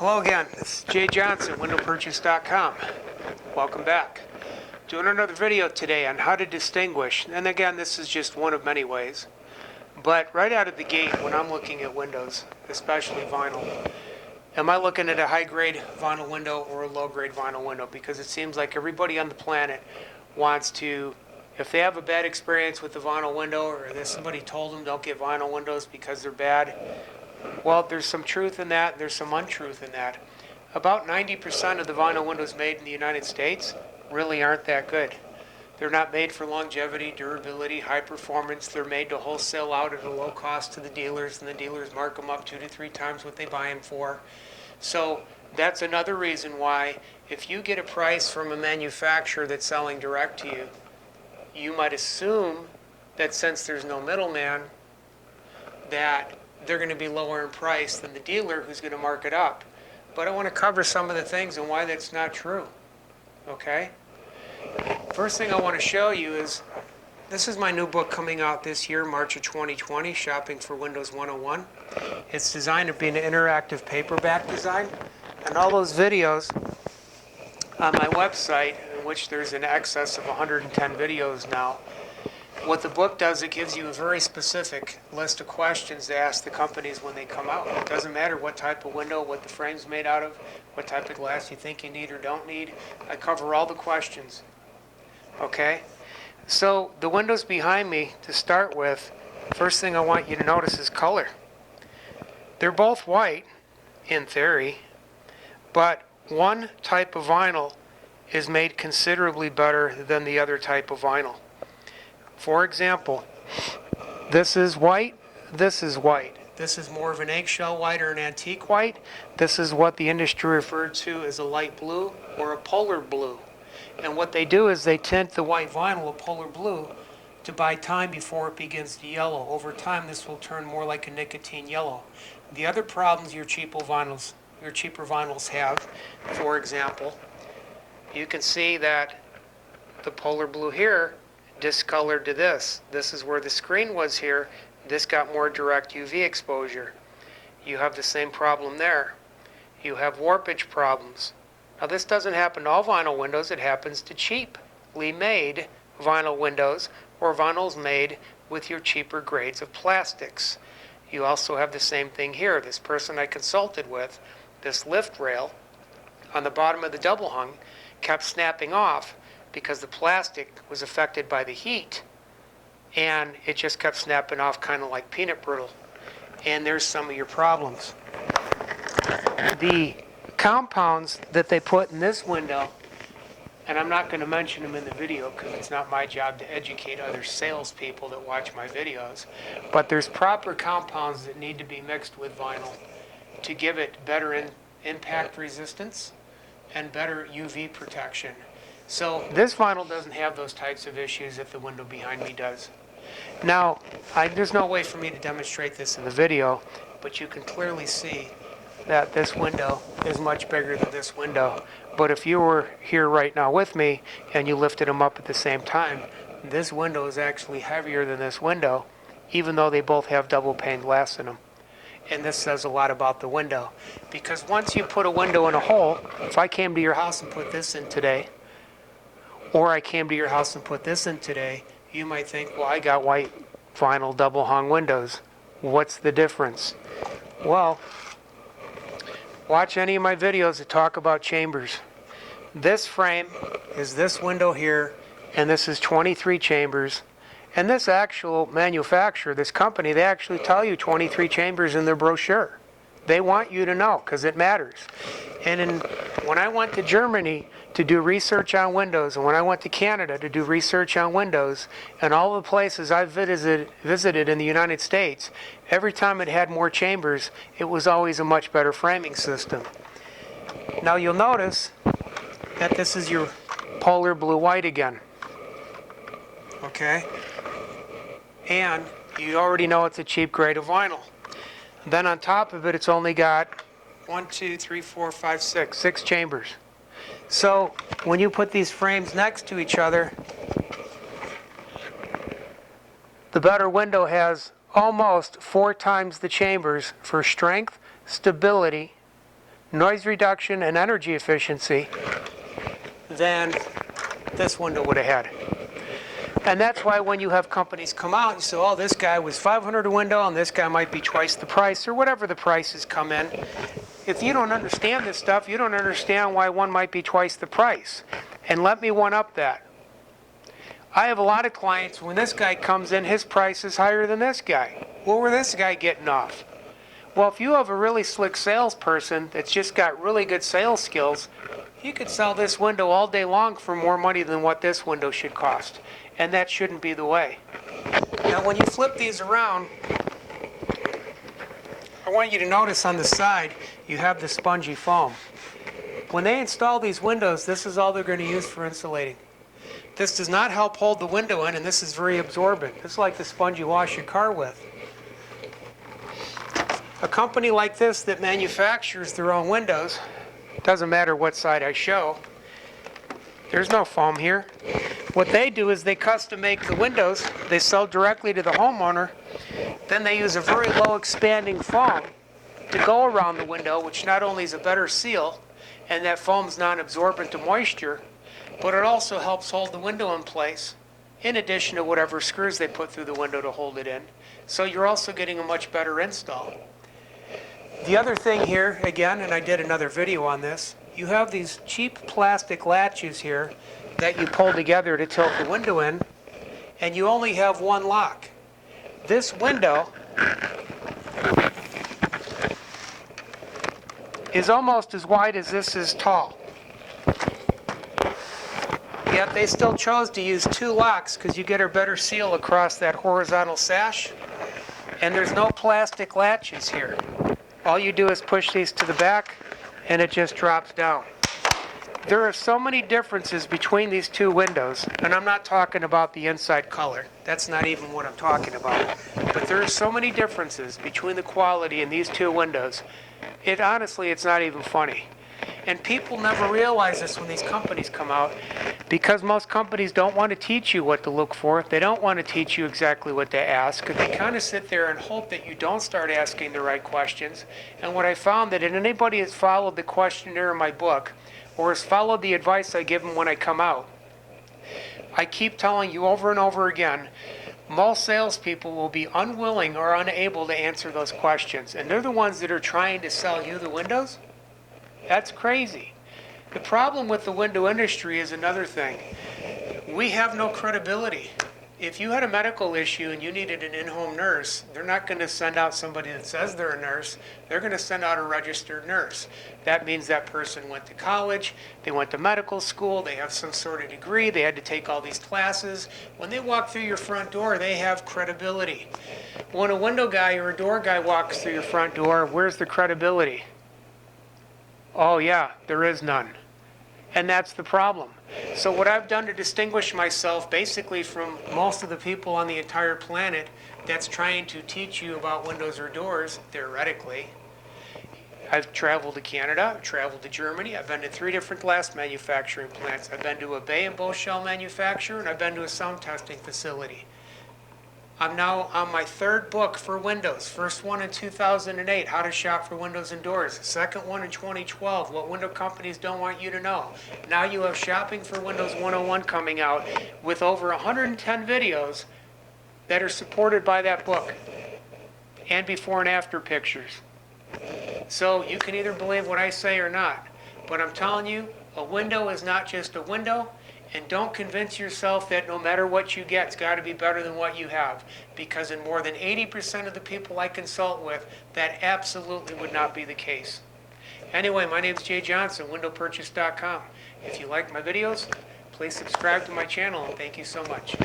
Hello again, this is Jay Johnson, windowpurchase.com. Welcome back. Doing another video today on how to distinguish, and again this is just one of many ways, but right out of the gate when I'm looking at windows, especially vinyl, am I looking at a high-grade vinyl window or a low-grade vinyl window? Because it seems like everybody on the planet wants to, if they have a bad experience with the vinyl window or that somebody told them don't get vinyl windows because they're bad, well, there's some truth in that, there's some untruth in that. About 90% of the vinyl windows made in the United States really aren't that good. They're not made for longevity, durability, high performance. They're made to wholesale out at a low cost to the dealers, and the dealers mark them up 2 to 3 times what they buy them for. So that's another reason why if you get a price from a manufacturer that's selling direct to you, you might assume that since there's no middleman, that they're going to be lower in price than the dealer who's going to mark it up. But I want to cover some of the things and why that's not true. Okay? First thing I want to show you is, this is my new book coming out this year, March of 2020, Shopping for Windows 101. It's designed to be an interactive paperback design. And all those videos on my website, in which there's in excess of 110 videos now, what the book does, it gives you a very specific list of questions to ask the companies when they come out. It doesn't matter what type of window, what the frame's made out of, what type of glass you think you need or don't need. I cover all the questions. Okay? So the windows behind me, to start with, first thing I want you to notice is color. They're both white, in theory, but one type of vinyl is made considerably better than the other type of vinyl. For example, this is white, this is white. This is more of an eggshell white or an antique white. This is what the industry referred to as a light blue or a polar blue. And what they do is they tint the white vinyl a polar blue to buy time before it begins to yellow. Over time, this will turn more like a nicotine yellow. The other problems your cheaper vinyls have, for example, you can see that the polar blue here discolored to this. This is where the screen was here. This got more direct UV exposure. You have the same problem there. You have warpage problems. Now this doesn't happen to all vinyl windows. It happens to cheaply made vinyl windows or vinyls made with your cheaper grades of plastics. You also have the same thing here. This person I consulted with, this lift rail on the bottom of the double hung kept snapping off because the plastic was affected by the heat, and it just kept snapping off kind of like peanut brittle. And there's some of your problems. The compounds that they put in this window, and I'm not going to mention them in the video because it's not my job to educate other salespeople that watch my videos, but there's proper compounds that need to be mixed with vinyl to give it better impact resistance and better UV protection. So this vinyl doesn't have those types of issues that the window behind me does. Now, there's no way for me to demonstrate this in the video, but you can clearly see that this window is much bigger than this window. But if you were here right now with me and you lifted them up at the same time, this window is actually heavier than this window, even though they both have double pane glass in them. And this says a lot about the window. Because once you put a window in a hole, if I came to your house and put this in today, or I came to your house and put this in today, you might think, well, I got white vinyl double hung windows. What's the difference? Well, watch any of my videos that talk about chambers. This frame is this window here, and this is 23 chambers. And this actual manufacturer, this company, they actually tell you 23 chambers in their brochure. They want you to know because it matters. And when I went to Germany to do research on windows, and when I went to Canada to do research on windows, and all the places I've visited in the United States, every time it had more chambers, it was always a much better framing system. Now you'll notice that this is your polar blue-white again. Okay? And you already know it's a cheap grade of vinyl. Then on top of it, it's only got 6 chambers. So when you put these frames next to each other, the better window has almost 4 times the chambers for strength, stability, noise reduction, and energy efficiency than this window would have had. And that's why when you have companies come out and say, oh, this guy was $500 a window and this guy might be twice the price, or whatever the prices come in, if you don't understand this stuff, you don't understand why one might be twice the price. And let me one up that. I have a lot of clients, when this guy comes in, his price is higher than this guy. What were this guy getting off? Well, if you have a really slick salesperson that's just got really good sales skills, you could sell this window all day long for more money than what this window should cost. And that shouldn't be the way. Now, when you flip these around, I want you to notice on the side, you have the spongy foam. When they install these windows, this is all they're going to use for insulating. This does not help hold the window in, and this is very absorbent. It's like the sponge you wash your car with. A company like this that manufactures their own windows, doesn't matter what side I show, there's no foam here. What they do is they custom make the windows, they sell directly to the homeowner, then they use a very low expanding foam to go around the window, which not only is a better seal, and that foam's non-absorbent to moisture, but it also helps hold the window in place, in addition to whatever screws they put through the window to hold it in. So you're also getting a much better install. The other thing here, again, and I did another video on this, you have these cheap plastic latches here that you pull together to tilt the window in, and you only have one lock. This window is almost as wide as this is tall. Yet they still chose to use two locks because you get a better seal across that horizontal sash, and there's no plastic latches here. All you do is push these to the back and it just drops down. There are so many differences between these two windows, and I'm not talking about the inside color. That's not even what I'm talking about. But there are so many differences between the quality in these two windows. Honestly, it's not even funny. And people never realize this when these companies come out, because most companies don't want to teach you what to look for. They don't want to teach you exactly what to ask. They kind of sit there and hope that you don't start asking the right questions. And what I found that if anybody has followed the questionnaire in my book, or has followed the advice I give them when I come out, I keep telling you over and over again, most salespeople will be unwilling or unable to answer those questions. And they're the ones that are trying to sell you the windows. That's crazy. The problem with the window industry is another thing. We have no credibility. If you had a medical issue and you needed an in-home nurse, they're not going to send out somebody that says they're a nurse. They're going to send out a registered nurse. That means that person went to college, they went to medical school, they have some sort of degree, they had to take all these classes. When they walk through your front door, they have credibility. When a window guy or a door guy walks through your front door, where's the credibility? Oh yeah, there is none. And that's the problem. So what I've done to distinguish myself basically from most of the people on the entire planet that's trying to teach you about windows or doors, theoretically, I've traveled to Canada, I've traveled to Germany, I've been to 3 different glass manufacturing plants, I've been to a bay and bow shell manufacturer, and I've been to a sound testing facility. I'm now on my 3rd book for windows. First one in 2008, How to Shop for Windows and Doors. Second one in 2012, What Window Companies Don't Want You to Know. Now you have Shopping for Windows 101 coming out with over 110 videos that are supported by that book and before and after pictures. So you can either believe what I say or not. But I'm telling you, a window is not just a window. And don't convince yourself that no matter what you get, it's got to be better than what you have. Because in more than 80% of the people I consult with, that absolutely would not be the case. Anyway, my name is Jay Johnson, windowpurchase.com. If you like my videos, please subscribe to my channel, and thank you so much.